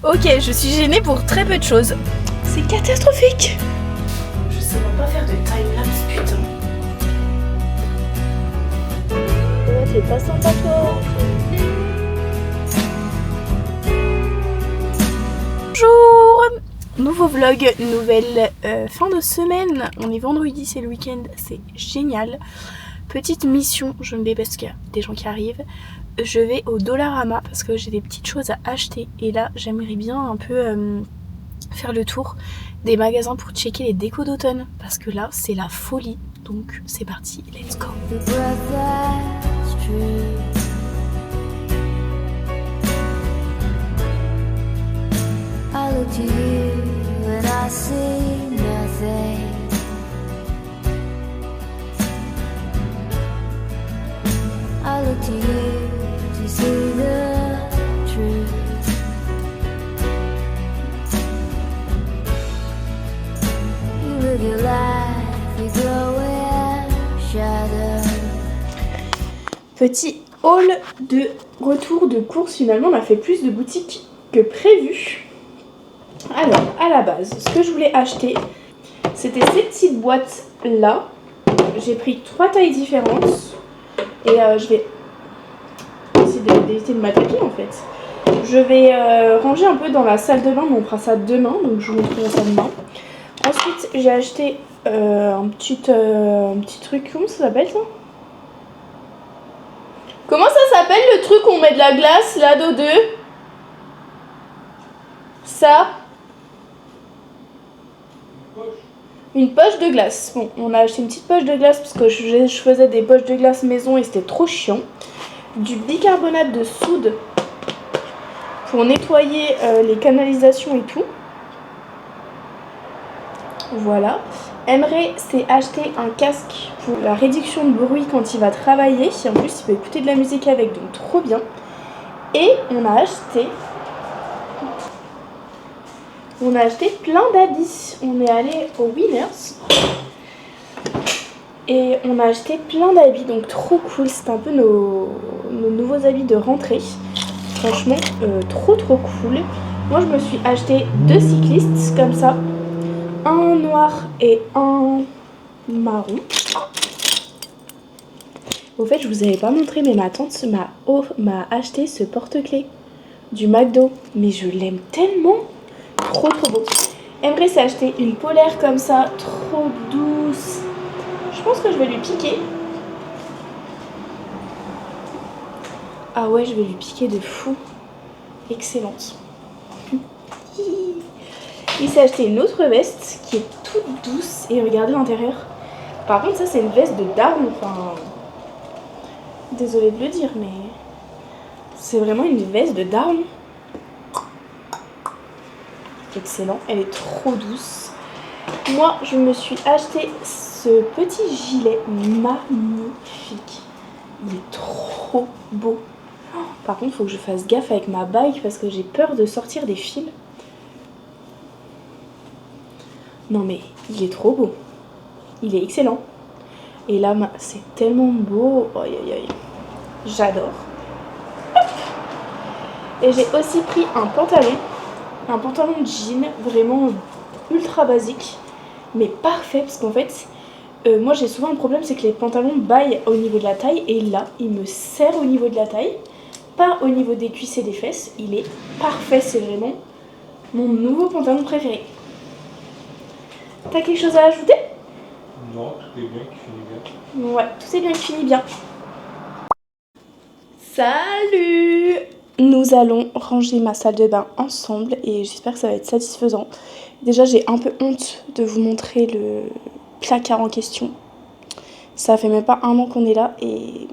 Ok, je suis gênée pour très peu de choses. C'est catastrophique. Je sais même pas faire de timelapse, putain. Ouais, c'est pas sympa toi. Bonjour. Nouveau vlog, nouvelle fin de semaine. On est vendredi, c'est le week-end, c'est génial. Petite mission, je me vais parce qu'il y a des gens qui arrivent. Je vais au Dollarama parce que j'ai des petites choses à acheter. Et là, j'aimerais bien un peu faire le tour des magasins pour checker les décos d'automne. Parce que là, c'est la folie. Donc, c'est parti, let's go. I look to you and I see nothing. I look to you to see the truth. You live your life, you go in shadow. Petit haul de retour de course. Finalement, on a fait plus de boutiques que prévu. Alors, à la base, ce que je voulais acheter, c'était ces petites boîtes là. J'ai pris 3 tailles différentes. Et je vais essayer d'éviter de m'attaquer en fait. Je vais ranger un peu dans la salle de bain, mais on fera ça demain, donc je vous montrerai ça demain. Ensuite, j'ai acheté un petit truc, comment ça s'appelle ça? Comment ça s'appelle le truc où on met de la glace là d'eau Ça? Une poche de glace. Bon, on a acheté une petite poche de glace parce que je faisais des poches de glace maison et c'était trop chiant. Du bicarbonate de soude pour nettoyer les canalisations et tout. Voilà. Aimerait s'est acheté un casque pour la réduction de bruit quand il va travailler. En plus, il peut écouter de la musique avec, donc trop bien. Et on a acheté plein d'habits. On est allé au Winners et on a acheté plein d'habits, donc trop cool. C'est un peu nos nouveaux habits de rentrée. Franchement, trop cool. Moi, je me suis acheté 2 cyclistes comme ça, un noir et un marron. Au fait, je vous avais pas montré, mais ma tante m'a acheté ce porte-clés du McDo, mais je l'aime tellement. Trop beau. Aimerait s'est acheté une polaire comme ça, trop douce. Je pense que je vais lui piquer. Ah ouais, je vais lui piquer de fou. Excellente. Il s'est acheté une autre veste qui est toute douce et regardez l'intérieur. Par contre, ça c'est une veste de dame. Enfin, désolée de le dire, mais c'est vraiment une veste de dame. Excellent, elle est trop douce. Moi, je me suis acheté ce petit gilet magnifique. Il est trop beau. Par contre, il faut que je fasse gaffe avec ma bague parce que j'ai peur de sortir des fils. Non mais, il est trop beau. Il est excellent. Et là, c'est tellement beau. Aïe aïe aïe. J'adore. Et j'ai aussi pris un pantalon de jean, vraiment ultra basique, mais parfait parce qu'en fait, moi j'ai souvent un problème, c'est que les pantalons baillent au niveau de la taille et là, il me serre au niveau de la taille, pas au niveau des cuisses et des fesses. Il est parfait, c'est vraiment mon nouveau pantalon préféré. T'as quelque chose à ajouter? Non, tout est bien qui finit bien. Ouais, tout est bien qui finit bien. Salut! Nous allons ranger ma salle de bain ensemble et j'espère que ça va être satisfaisant. Déjà, j'ai un peu honte de vous montrer le placard en question. Ça fait même pas un an qu'on est là et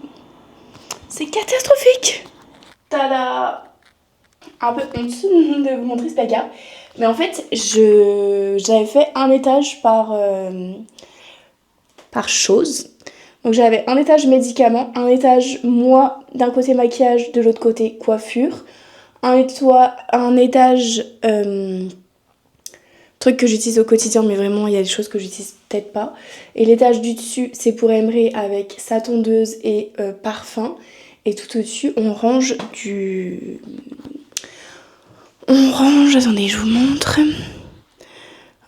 c'est catastrophique! Tada! Un peu honte de vous montrer ce placard. Mais en fait, j'avais fait un étage par chose. Donc j'avais un étage médicaments, un étage moi d'un côté maquillage, de l'autre côté coiffure, un étage truc que j'utilise au quotidien, mais vraiment il y a des choses que j'utilise peut-être pas. Et l'étage du dessus c'est pour Emery avec sa tondeuse et parfum. Et tout au-dessus on range On range, attendez, je vous montre.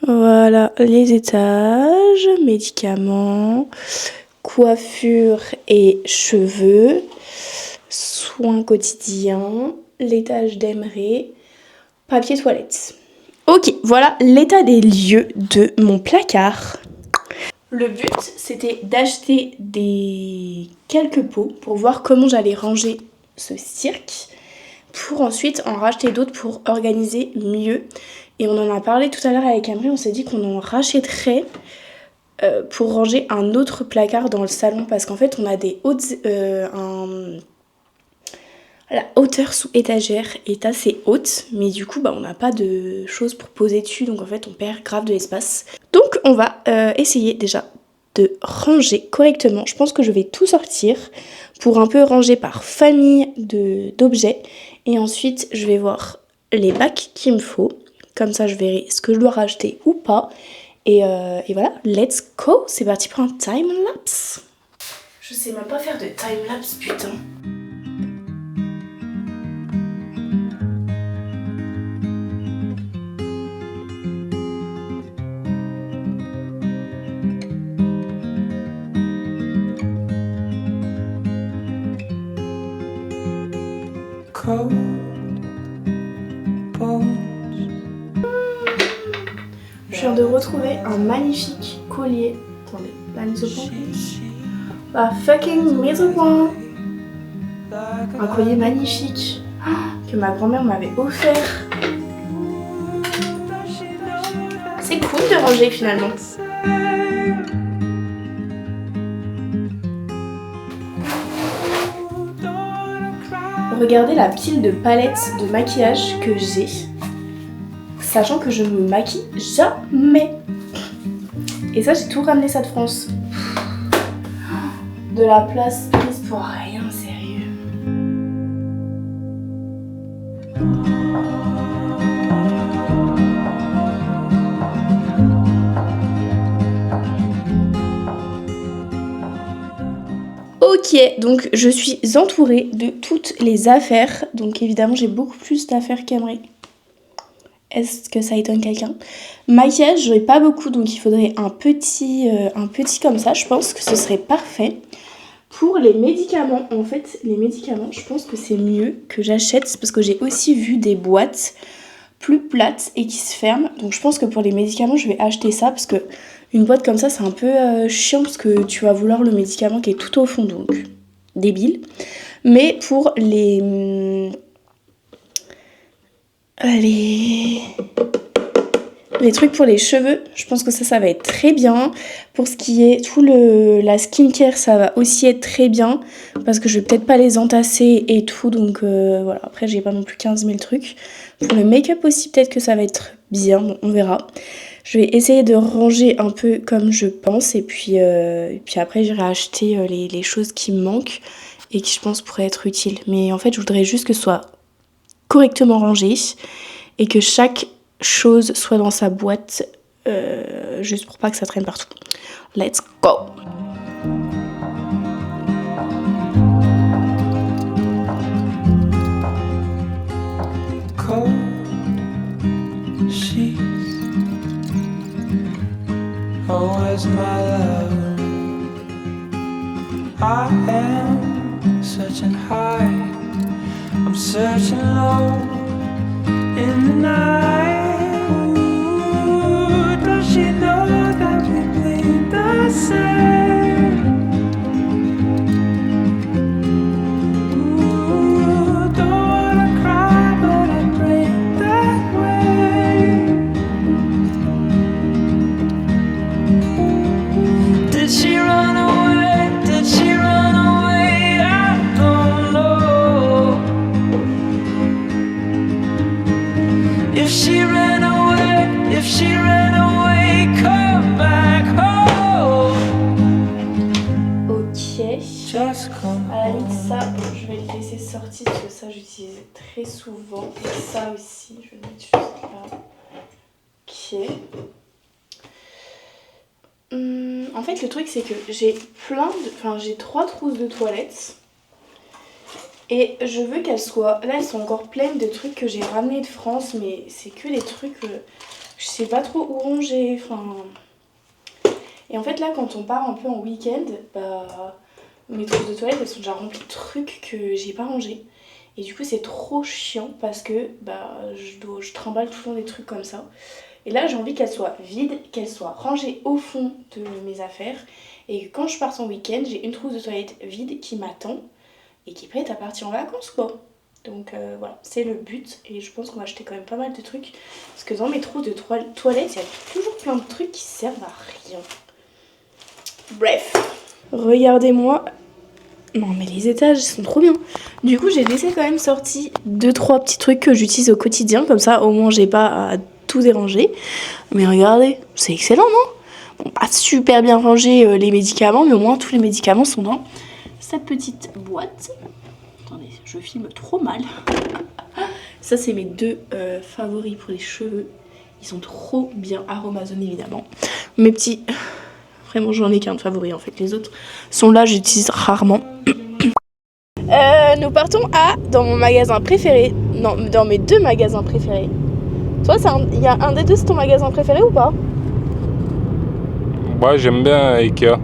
Voilà, les étages, médicaments, coiffure et cheveux, soins quotidiens, l'étage d'Emery, papier toilette. Ok, voilà l'état des lieux de mon placard. Le but, c'était d'acheter quelques pots pour voir comment j'allais ranger ce cirque, pour ensuite en racheter d'autres pour organiser mieux. Et on en a parlé tout à l'heure avec Amri, on s'est dit qu'on en rachèterait pour ranger un autre placard dans le salon, parce qu'en fait on a des hautes... La hauteur sous étagère est assez haute, mais du coup on n'a pas de choses pour poser dessus, donc en fait on perd grave de l'espace. Donc on va essayer déjà de ranger correctement. Je pense que je vais tout sortir pour un peu ranger par famille d'objets, et ensuite je vais voir les bacs qu'il me faut, comme ça je verrai ce que je dois racheter ou pas, et voilà, let's go, c'est parti pour un time-lapse. Je sais même pas faire de time-lapse, putain. Je viens de retrouver un magnifique collier. Attendez, la mise au point. La fucking mise au point. Un collier magnifique que ma grand-mère m'avait offert. C'est cool de ranger finalement. Regardez la pile de palettes de maquillage que j'ai, sachant que je ne me maquille jamais. Et ça, j'ai tout ramené ça de France. De la place prise pour rien, sérieux. Ok, donc je suis entourée de toutes les affaires. Donc évidemment, j'ai beaucoup plus d'affaires qu'Amri. Est-ce que ça étonne quelqu'un? Maquillage, j'aurais pas beaucoup, donc il faudrait un petit comme ça. Je pense que ce serait parfait. Pour les médicaments, en fait, les médicaments, je pense que c'est mieux que j'achète, parce que j'ai aussi vu des boîtes plus plates et qui se ferment. Donc je pense que pour les médicaments, je vais acheter ça, parce que une boîte comme ça, c'est un peu chiant, parce que tu vas vouloir le médicament qui est tout au fond, donc débile. Mais pour les trucs pour les cheveux, je pense que ça va être très bien. Pour ce qui est la skincare, ça va aussi être très bien, parce que je vais peut-être pas les entasser et tout, donc voilà. Après, j'ai pas non plus 15 000 trucs. Pour le make-up aussi, peut-être que ça va être bien, bon, on verra. Je vais essayer de ranger un peu comme je pense, et puis après, j'irai acheter les choses qui me manquent et qui, je pense, pourraient être utiles. Mais en fait, je voudrais juste que ce soit correctement rangé et que chaque chose soit dans sa boîte, juste pour pas que ça traîne partout. Let's go! Cold sheets, always my love. I am searching high, I'm searching low in the night. Ooh, does she know that we bleed the same? Ooh, don't wanna cry, but I break that way. Did she run away? Did she run away? I don't know. If she ran away, come back home. Ok. À la limite, ça, je vais le laisser sortir parce que ça, j'utilise très souvent. Et ça aussi, je vais le mettre juste là. Ok. En fait, le truc, c'est que j'ai j'ai 3 trousses de toilettes. Et je veux qu'elles soient... Là, elles sont encore pleines de trucs que j'ai ramenés de France, mais c'est que des trucs... je sais pas trop où ranger, enfin... Et en fait, là, quand on part un peu en week-end, bah... Mes trousses de toilette, elles sont déjà remplies de trucs que j'ai pas rangés. Et du coup, c'est trop chiant parce que bah, je trimballe tout le temps des trucs comme ça. Et là, j'ai envie qu'elles soient vides, qu'elles soient rangées au fond de mes affaires. Et que quand je pars en week-end, j'ai une trousse de toilette vide qui m'attend et qui est prête à partir en vacances, quoi. Donc voilà, c'est le but. Et je pense qu'on va acheter quand même pas mal de trucs. Parce que dans mes trousses de toilette, il y a toujours plein de trucs qui servent à rien. Bref. Regardez-moi. Non mais les étages sont trop bien. Du coup j'ai laissé quand même sorti 2-3 petits trucs que j'utilise au quotidien. Comme ça au moins j'ai pas à tout déranger. Mais regardez, c'est excellent non? Bon, pas super bien rangé les médicaments. Mais au moins tous les médicaments sont dans cette petite boîte. Attendez, je filme trop mal. Ça c'est mes 2 favoris pour les cheveux. Ils sont trop bien. Aromazone évidemment. Mes petits... Vraiment, j'en ai qu'un de favori en fait. Les autres sont là, j'utilise rarement. Nous partons dans mon magasin préféré. Non, dans mes 2 magasins préférés. Toi, il y a un des 2, c'est ton magasin préféré ou pas? Ouais, j'aime bien Ikea.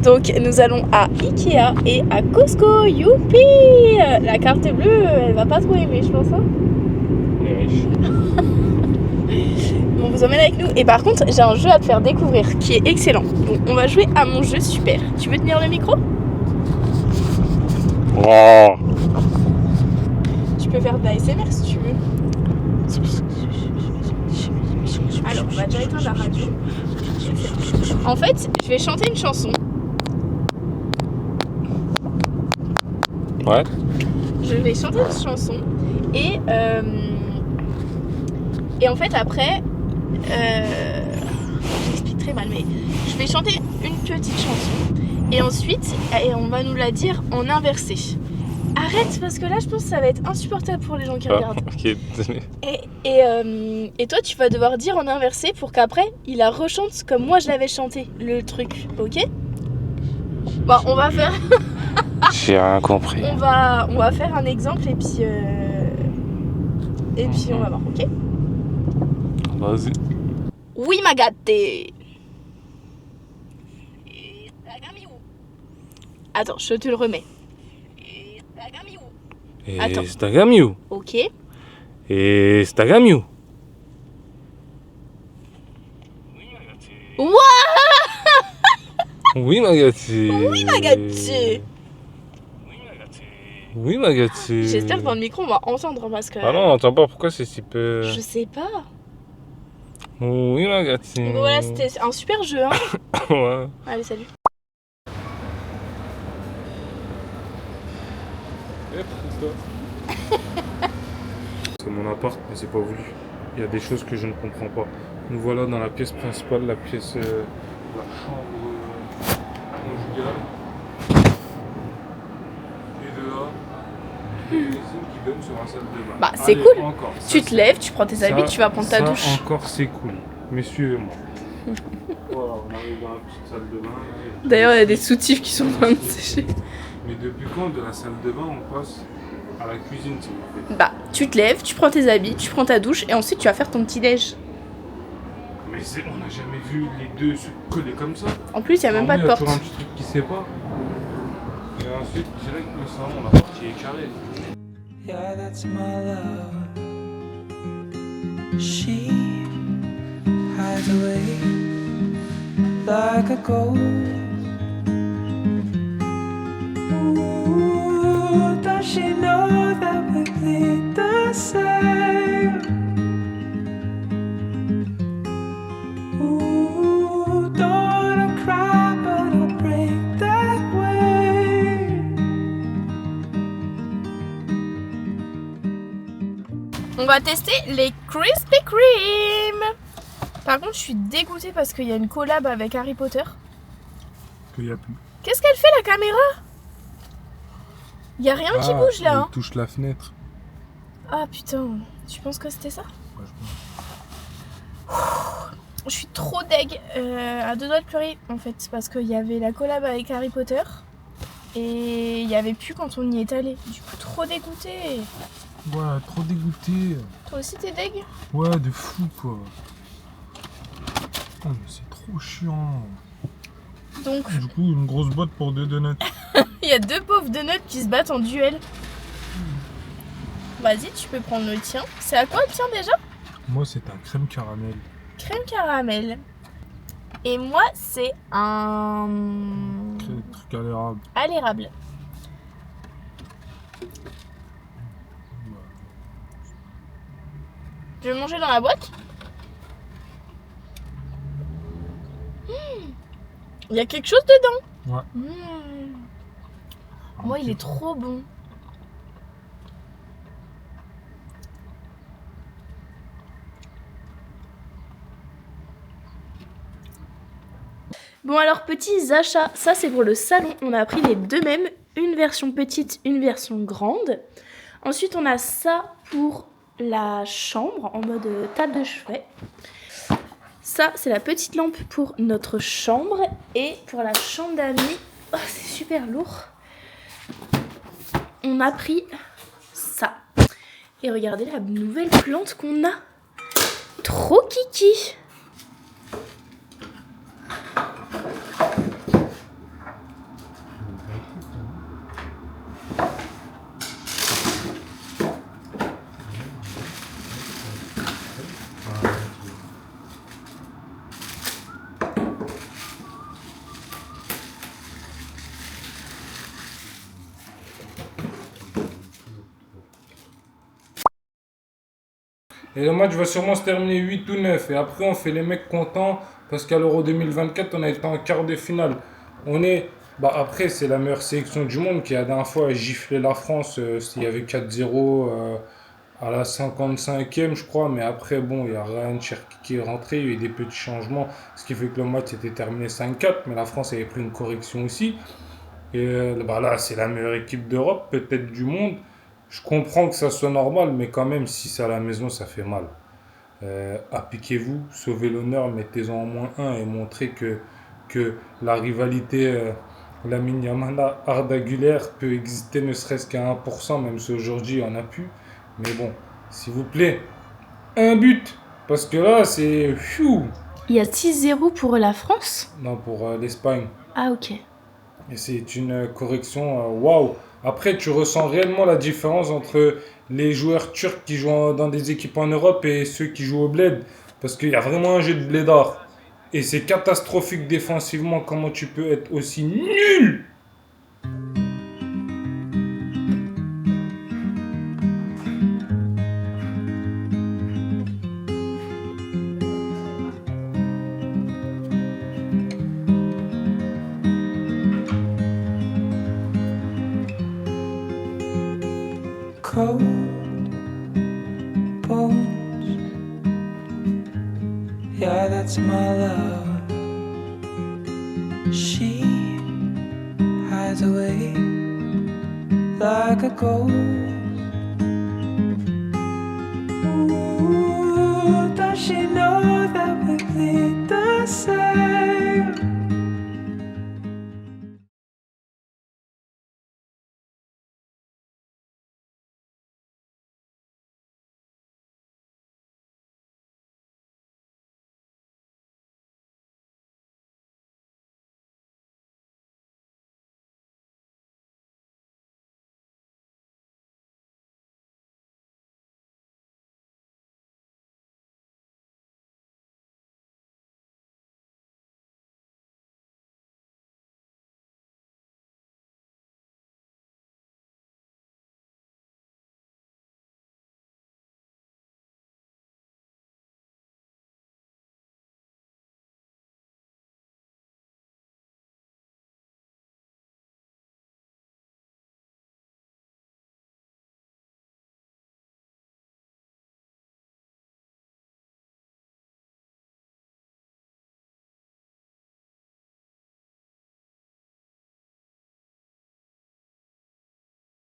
Donc, nous allons à Ikea et à Costco. Youpi! La carte bleue, elle va pas trop aimer, je pense. Hein, on vous emmène avec nous. Et par contre, j'ai un jeu à te faire découvrir qui est excellent. Donc, on va jouer à mon jeu super. Tu veux tenir le micro? Oh. Tu peux faire de l'ASMR si tu veux. Alors, on va déjà éteindre la radio. En fait, je vais chanter une chanson. Ouais. Je vais chanter une chanson. Et en fait, après... j'explique très mal, mais je vais chanter une petite chanson et ensuite on va nous la dire en inversé. Arrête parce que là je pense que ça va être insupportable pour les gens qui regardent. Ok, désolé. Et toi tu vas devoir dire en inversé pour qu'après il la rechante comme moi je l'avais chanté le truc, ok? Bon, on va faire... J'ai rien compris. on va faire un exemple et puis on va voir, ok? Vas-y. Oui ma gatte. Attends, je te le remets. Attends. Instagram. Ok. Instagram. Ouah! Oui, ma gâtée. Oui ma gatte. Oui, ma gâtée. J'espère que dans le micro on va entendre parce que... Ah non, on entend pas. Pourquoi c'est si peu... Je sais pas. Oui, ma gâtée. Donc voilà, c'était un super jeu, hein. Ouais. Allez, salut. C'est mon appart, mais c'est pas voulu. Il y a des choses que je ne comprends pas. Nous voilà dans la pièce principale, la pièce... la chambre conjugale. Et de là, il y a une cuisine qui donne sur la salle de bain. Bah, c'est Allez, cool. encore. Tu te lèves, tu prends tes habits, tu vas prendre ta douche. Encore, c'est cool. Mais suivez-moi. Voilà, on arrive dans la petite salle de bain. D'ailleurs, il y a des soutifs qui sont en train de sécher. Mais depuis quand de la salle de bain on passe à la cuisine, s'il vous plaît? Bah, tu te lèves, tu prends tes habits, tu prends ta douche et ensuite tu vas faire ton petit déj. Mais on n'a jamais vu les deux se coller comme ça. En plus, il n'y a même pas de porte. Il y a toujours un petit truc qui sépare. Et ensuite, direct le salon, la partie est carrée. Yeah, that's my love. She hides away like a ghost. Ooh, does she know that we bleed the same? Ooh, don't wanna cry, but I'll break that way. On va tester les Krispy Kreme. Par contre, je suis dégoûtée parce qu'il y a une collab avec Harry Potter. Qu'il y a plus. Qu'est-ce qu'elle fait la caméra? Il y a rien qui bouge là. Hein. Elle touche la fenêtre. Ah putain, tu penses que c'était ça? Ouais, je pense. Je suis trop deg, à 2 doigts de pleurer en fait, parce qu'il y avait la collab avec Harry Potter. Et il n'y avait plus quand on y est allé. Du coup, trop dégoûté. Ouais, trop dégoûté. Toi aussi, t'es deg? Ouais, de fou quoi. Oh, mais c'est trop chiant. Donc, Du coup, une grosse boîte pour 2 donuts. il y a 2 pauvres donuts qui se battent en duel. Vas-y, tu peux prendre le tien. C'est à quoi le tien déjà? Moi, c'est un crème caramel. Crème caramel. Et moi, c'est un... Truc à l'érable. à l'érable. Tu veux manger dans la boîte? Il y a quelque chose dedans. Ouais. Moi, il est trop bon. Bon alors, petits achats, ça c'est pour le salon. On a pris les deux mêmes, une version petite, une version grande. Ensuite, on a ça pour la chambre en mode table de chevet. Ça, c'est la petite lampe pour notre chambre. Et pour la chambre d'amis, oh, c'est super lourd. On a pris ça. Et regardez la nouvelle plante qu'on a. Trop kiki. Et le match va sûrement se terminer 8 ou 9. Et après, on fait les mecs contents parce qu'à l'Euro 2024, on a été en quart de finale. On est. Bah après, c'est la meilleure sélection du monde qui, la dernière fois, a giflé la France. Il y avait 4-0 à la 55e, je crois. Mais après, bon, il y a Ryan Cherki qui est rentré. Il y a eu des petits changements. Ce qui fait que le match était terminé 5-4. Mais la France avait pris une correction aussi. Et bah là, c'est la meilleure équipe d'Europe, peut-être du monde. Je comprends que ça soit normal, mais quand même, si c'est à la maison, ça fait mal. Appliquez-vous, sauvez l'honneur, mettez-en au moins un et montrez que la rivalité Lamine Yamal Arda Güler peut exister ne serait-ce qu'à 1%, même si aujourd'hui il n'y en a plus. Mais bon, s'il vous plaît, un but. Parce que là, c'est... Pfiou. Il y a 6-0 pour la France. Non, pour l'Espagne. Ah ok. Et c'est une correction waouh. Après, tu ressens réellement la différence entre les joueurs turcs qui jouent dans des équipes en Europe et ceux qui jouent au bled. Parce qu'il y a vraiment un jeu de blédard. Et c'est catastrophique défensivement. Comment tu peux être aussi nul? Cold bones. Yeah, that's my love. She hides away like a ghost.